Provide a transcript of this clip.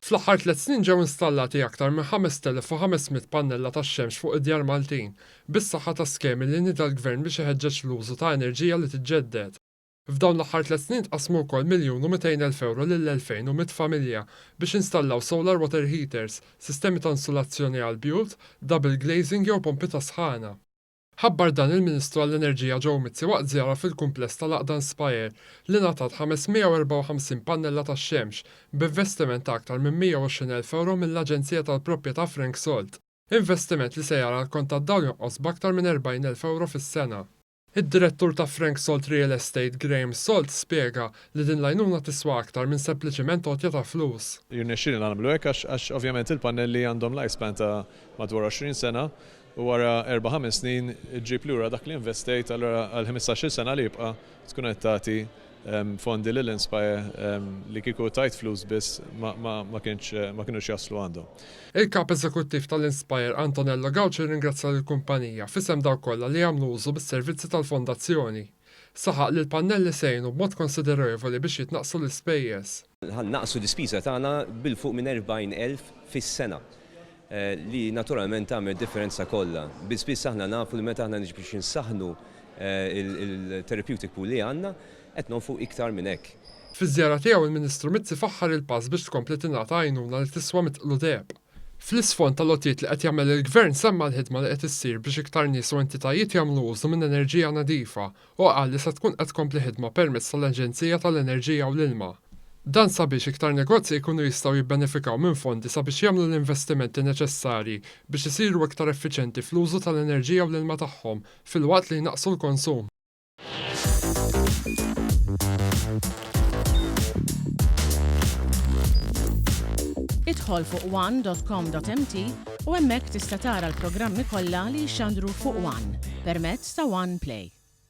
Fl-aħħar 3 snin ġew installati aktar minn 5,500 pannella tax-xemx fuq id-djar Maltin, bis-saħħa ta' skemi li nida l-Gvern biex iħeġġeġ l-użu ta' enerġija li tiġġedded. F'dawn l-aħħar 3 snin tqasmu wkoll €1,200,000 lil 2,100 familja biex installaw solar water heaters, sistemi ta' insulazzjoni għall-bjut, double glazing jew pompi ta' sħana. Ħabbar dan il-Ministru għall-Enerġija Joe Mizzi waqt żjara fil-kumpless tal-Aqda Inspire li ngħatat 554 pannella tax-xemx b'investiment ta' aktar minn €120,000 mill-Aġenzija tal-Proprjetà Frank Solt. Investiment li se jara l-kont tad-dawl jonqos b'aktar minn €40,000 fis-sena. Id-direttur ta' Frank Solt Real Estate Graham Solt spjega li din l-għajnuna tiswa aktar minn sempliċiment għotja ta' flus. Jirnexxieli nagħmlu hekk għax ovvjament il-pannelli għandhom lifespan ta' madwar 20 sena u wara 4-5 snin ġib lura dak li investejt għal 15-il sena li jibqa' tkun qed tagħti fondi lill-Inspire li kieku tajt flus biss ma kienux jaslu għandhom. Il-kap eżekuttiv tal-Inspire Antonello Gawċi ringrazzja lill-kumpanija f'isem dawk kollha li jagħmlu użu bis-servizzi tal-Fondazzjoni. Saħaq li l-pannelli sejnu b'mod konsiderevoli biex jitnaqsu l-ispejjeż. Naqsu l-ispiża tagħna bil-fuq minn 40,000 fis-sena. Li naturalment tagħmel differenza kollha. Biss aħna nafu li meta aħna biex insaħħnu il-therapeutic pool li għandna qed nonfu iktar minn hekk. Fiż-żjara tiegħu il-Ministru Mizzi faħħar il-pass biex tkompli tingħata għajnuna li tiswa mitqlu deb. Fl-isfond tal-lotjiet li qed jagħmel il-Gvern semma l-ħidma li qed issir biex iktar nies u entitajiet jagħmlu użu minn enerġija nadifa u qal li se tkun qed tkompli ħidma permezz tal-Aġenzija tal-Enerġija u l-Ilma. Dan sabiex iktar negozji jkunu jistgħu jibbenefikaw minn fondi sabiex jagħmlu l-investimenti neċessarji biex isiru iktar effiċjenti fl-użu tal-enerġija u l-ilma tagħhom filwaqt li jnaqsu l-konsum. Idħol fuq one.com.mt u hemmhekk tista' tara l-programmi kollha li jxandru fuq One permezz ta' One Play.